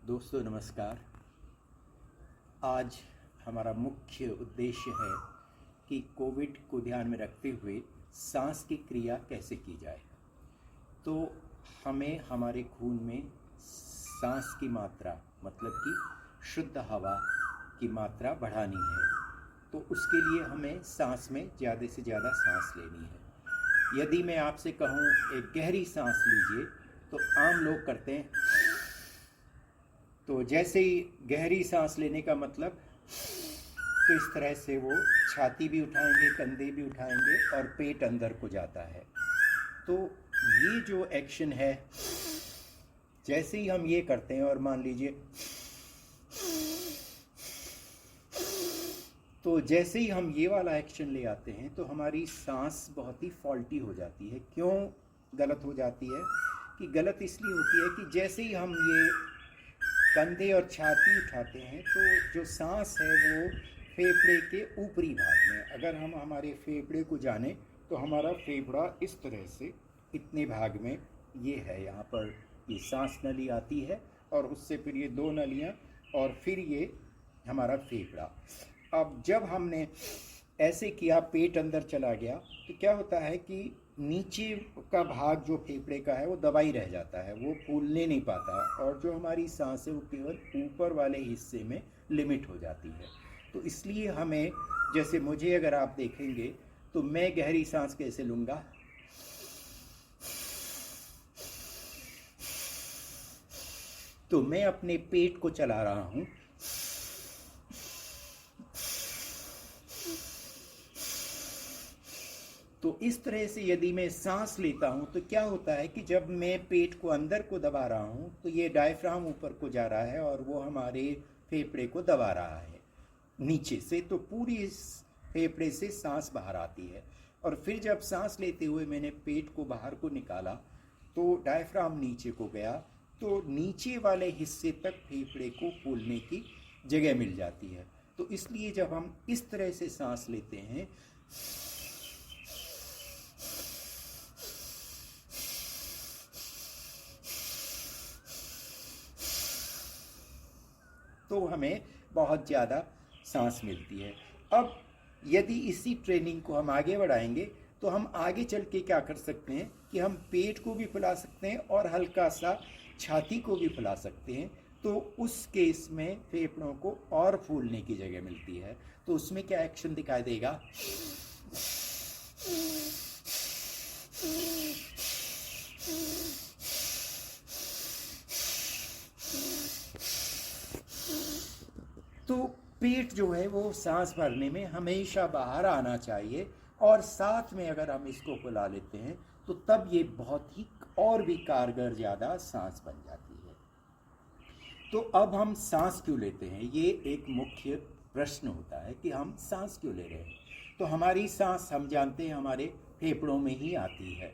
दोस्तों नमस्कार। आज हमारा मुख्य उद्देश्य है कि कोविड को ध्यान में रखते हुए सांस की क्रिया कैसे की जाए। तो हमें हमारे खून में सांस की मात्रा मतलब कि शुद्ध हवा की मात्रा बढ़ानी है। तो उसके लिए हमें सांस में ज़्यादा से ज़्यादा सांस लेनी है। यदि मैं आपसे कहूँ एक गहरी सांस लीजिए तो आम लोग करते हैं, तो जैसे ही गहरी सांस लेने का मतलब तो इस तरह से वो छाती भी उठाएंगे, कंधे भी उठाएंगे और पेट अंदर को जाता है। तो ये जो एक्शन है, जैसे ही हम ये करते हैं और मान लीजिए तो जैसे ही हम ये वाला एक्शन ले आते हैं तो हमारी सांस बहुत ही फॉल्टी हो जाती है। क्यों गलत हो जाती है? कि गलत इसलिए होती है कि जैसे ही हम ये कंधे और छाती उठाते हैं तो जो सांस है वो फेफड़े के ऊपरी भाग में, अगर हम हमारे फेफड़े को जाने तो हमारा फेफड़ा इस तरह से इतने भाग में ये है, यहाँ पर ये सांस नली आती है और उससे फिर ये दो नलियाँ और फिर ये हमारा फेफड़ा। अब जब हमने ऐसे किया, पेट अंदर चला गया, तो क्या होता है कि नीचे का भाग जो फेफड़े का है वो दबा ही रह जाता है, वो फूलने नहीं पाता और जो हमारी सांस है वो केवल ऊपर वाले हिस्से में लिमिट हो जाती है। तो इसलिए हमें, जैसे मुझे अगर आप देखेंगे तो मैं गहरी सांस कैसे लूँगा, तो मैं अपने पेट को चला रहा हूँ, तो इस तरह से यदि मैं सांस लेता हूं तो क्या होता है कि जब मैं पेट को अंदर को दबा रहा हूं तो ये डायफ्राम ऊपर को जा रहा है और वो हमारे फेफड़े को दबा रहा है नीचे से, तो पूरी इस फेफड़े से सांस बाहर आती है। और फिर जब सांस लेते हुए मैंने पेट को बाहर को निकाला तो डायफ्राम नीचे को गया, तो नीचे वाले हिस्से तक फेफड़े को फूलने की जगह मिल जाती है। तो इसलिए जब हम इस तरह से सांस लेते हैं तो हमें बहुत ज़्यादा सांस मिलती है। अब यदि इसी ट्रेनिंग को हम आगे बढ़ाएंगे तो हम आगे चल के क्या कर सकते हैं कि हम पेट को भी फुला सकते हैं और हल्का सा छाती को भी फुला सकते हैं। तो उस केस में फेफड़ों को और फूलने की जगह मिलती है। तो उसमें क्या एक्शन दिखाई देगा? तो पेट जो है वो सांस भरने में हमेशा बाहर आना चाहिए और साथ में अगर हम इसको फुला लेते हैं तो तब ये बहुत ही और भी कारगर ज़्यादा सांस बन जाती है। तो अब हम सांस क्यों लेते हैं, ये एक मुख्य प्रश्न होता है कि हम सांस क्यों ले रहे हैं। तो हमारी सांस हम जानते हैं हमारे फेफड़ों में ही आती है,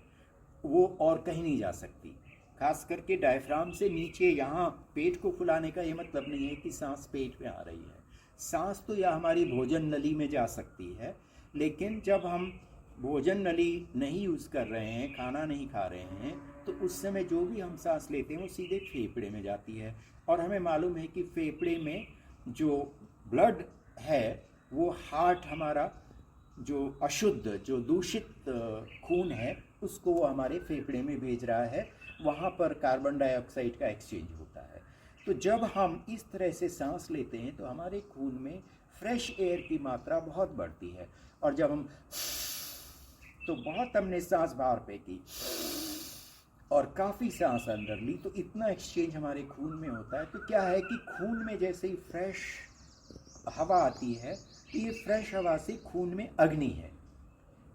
वो और कहीं नहीं जा सकती। खास करके डायफ्राम से नीचे यहाँ पेट को फुलाने का ये मतलब नहीं है कि सांस पेट में आ रही है। सांस तो या हमारी भोजन नली में जा सकती है, लेकिन जब हम भोजन नली नहीं यूज़ कर रहे हैं, खाना नहीं खा रहे हैं, तो उस समय जो भी हम सांस लेते हैं वो सीधे फेफड़े में जाती है। और हमें मालूम है कि फेफड़े में जो ब्लड है वो हार्ट हमारा जो अशुद्ध, जो दूषित खून है उसको वो हमारे फेफड़े में भेज रहा है, वहाँ पर कार्बन डाइऑक्साइड का एक्सचेंज होता है। तो जब हम इस तरह से सांस लेते हैं तो हमारे खून में फ्रेश एयर की मात्रा बहुत बढ़ती है। और जब हम तो बहुत हमने सांस बाहर फेंकी और काफ़ी सांस अंदर ली, तो इतना एक्सचेंज हमारे खून में होता है। तो क्या है कि खून में जैसे ही फ्रेश हवा आती है, ये फ्रेश हवा से खून में अग्नि है।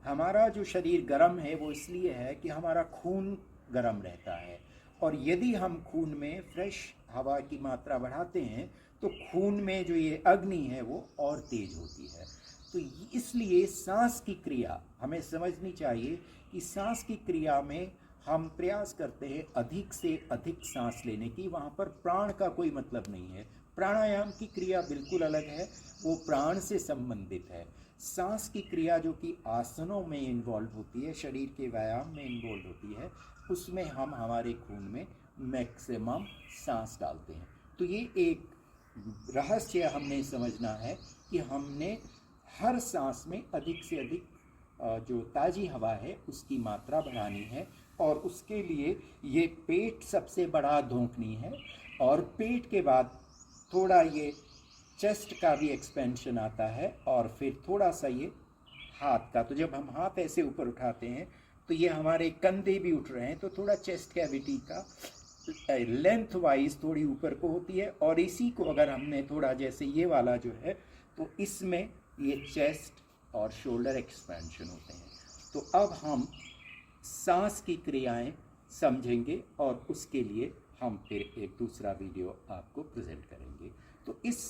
हमारा जो शरीर गर्म है वो इसलिए है कि हमारा खून गर्म रहता है, और यदि हम खून में फ्रेश हवा की मात्रा बढ़ाते हैं तो खून में जो ये अग्नि है वो और तेज होती है। तो इसलिए सांस की क्रिया हमें समझनी चाहिए कि सांस की क्रिया में हम प्रयास करते हैं अधिक से अधिक सांस लेने की। वहाँ पर प्राण का कोई मतलब नहीं है। प्राणायाम की क्रिया बिल्कुल अलग है, वो प्राण से संबंधित है। सांस की क्रिया जो कि आसनों में इन्वॉल्व होती है, शरीर के व्यायाम में इन्वॉल्व होती है, उसमें हम हमारे खून में मैक्सिमम सांस डालते हैं। तो ये एक रहस्य हमने समझना है कि हमने हर सांस में अधिक से अधिक जो ताज़ी हवा है उसकी मात्रा बढ़ानी है, और उसके लिए ये पेट सबसे बड़ा धोखनी है, और पेट के बाद थोड़ा ये चेस्ट का भी एक्सपेंशन आता है, और फिर थोड़ा सा ये हाथ का। तो जब हम हाथ ऐसे ऊपर उठाते हैं तो ये हमारे कंधे भी उठ रहे हैं, तो थोड़ा चेस्ट कैविटी का लेंथ वाइज थोड़ी ऊपर को होती है, और इसी को अगर हमने थोड़ा जैसे ये वाला जो है, तो इसमें ये चेस्ट और शोल्डर एक्सपेंशन होते हैं। तो अब हम सांस की क्रियाएं समझेंगे, और उसके लिए हम फिर एक दूसरा वीडियो आपको प्रेजेंट करेंगे। तो इस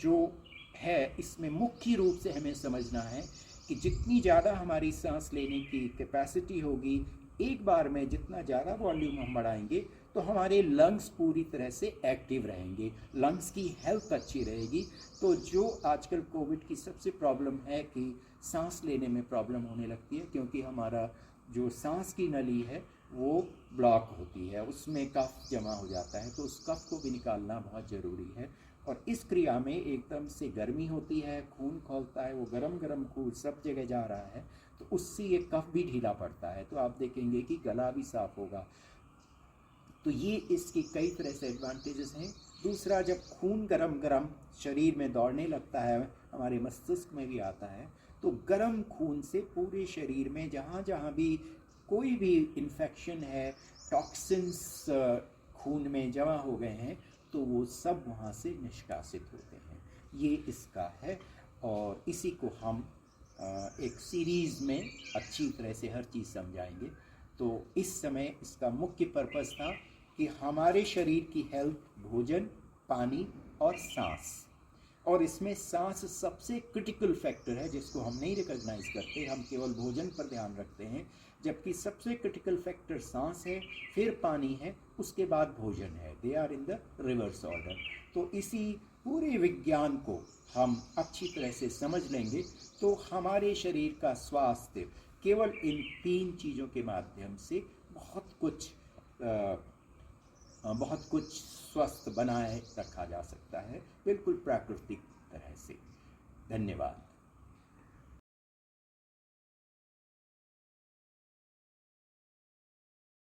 जो है इसमें मुख्य रूप से हमें समझना है कि जितनी ज़्यादा हमारी सांस लेने की कैपेसिटी होगी, एक बार में जितना ज़्यादा वॉल्यूम हम बढ़ाएंगे, तो हमारे लंग्स पूरी तरह से एक्टिव रहेंगे, लंग्स की हेल्थ अच्छी रहेगी। तो जो आजकल कोविड की सबसे प्रॉब्लम है कि सांस लेने में प्रॉब्लम होने लगती है, क्योंकि हमारा जो सांस की नली है वो ब्लॉक होती है, उसमें कफ जमा हो जाता है, तो उस कफ को भी निकालना बहुत ज़रूरी है। और इस क्रिया में एकदम से गर्मी होती है, खून खौलता है, वो गरम गरम खून सब जगह जा रहा है, तो उससे ये कफ भी ढीला पड़ता है, तो आप देखेंगे कि गला भी साफ होगा। तो ये इसकी कई तरह से एडवांटेजेस हैं। दूसरा, जब खून गरम गरम शरीर में दौड़ने लगता है, हमारे मस्तिष्क में भी आता है, तो गरम खून से पूरे शरीर में जहाँ जहाँ भी कोई भी इन्फेक्शन है, टॉक्सिन्स खून में जमा हो गए हैं, तो वो सब वहाँ से निष्कासित होते हैं। ये इसका है, और इसी को हम एक सीरीज़ में अच्छी तरह से हर चीज़ समझाएंगे। तो इस समय इसका मुख्य पर्पस था कि हमारे शरीर की हेल्थ, भोजन, पानी और सांस, और इसमें सांस सबसे क्रिटिकल फैक्टर है जिसको हम नहीं रिकॉग्नाइज करते, हम केवल भोजन पर ध्यान रखते हैं, जबकि सबसे क्रिटिकल फैक्टर सांस है, फिर पानी है, उसके बाद भोजन है। They are in the reverse order. तो इसी पूरे विज्ञान को हम अच्छी तरह से समझ लेंगे तो हमारे शरीर का स्वास्थ्य केवल इन 3 चीज़ों के माध्यम से बहुत कुछ स्वस्थ बनाए रखा जा सकता है, बिल्कुल प्राकृतिक तरह से। धन्यवाद।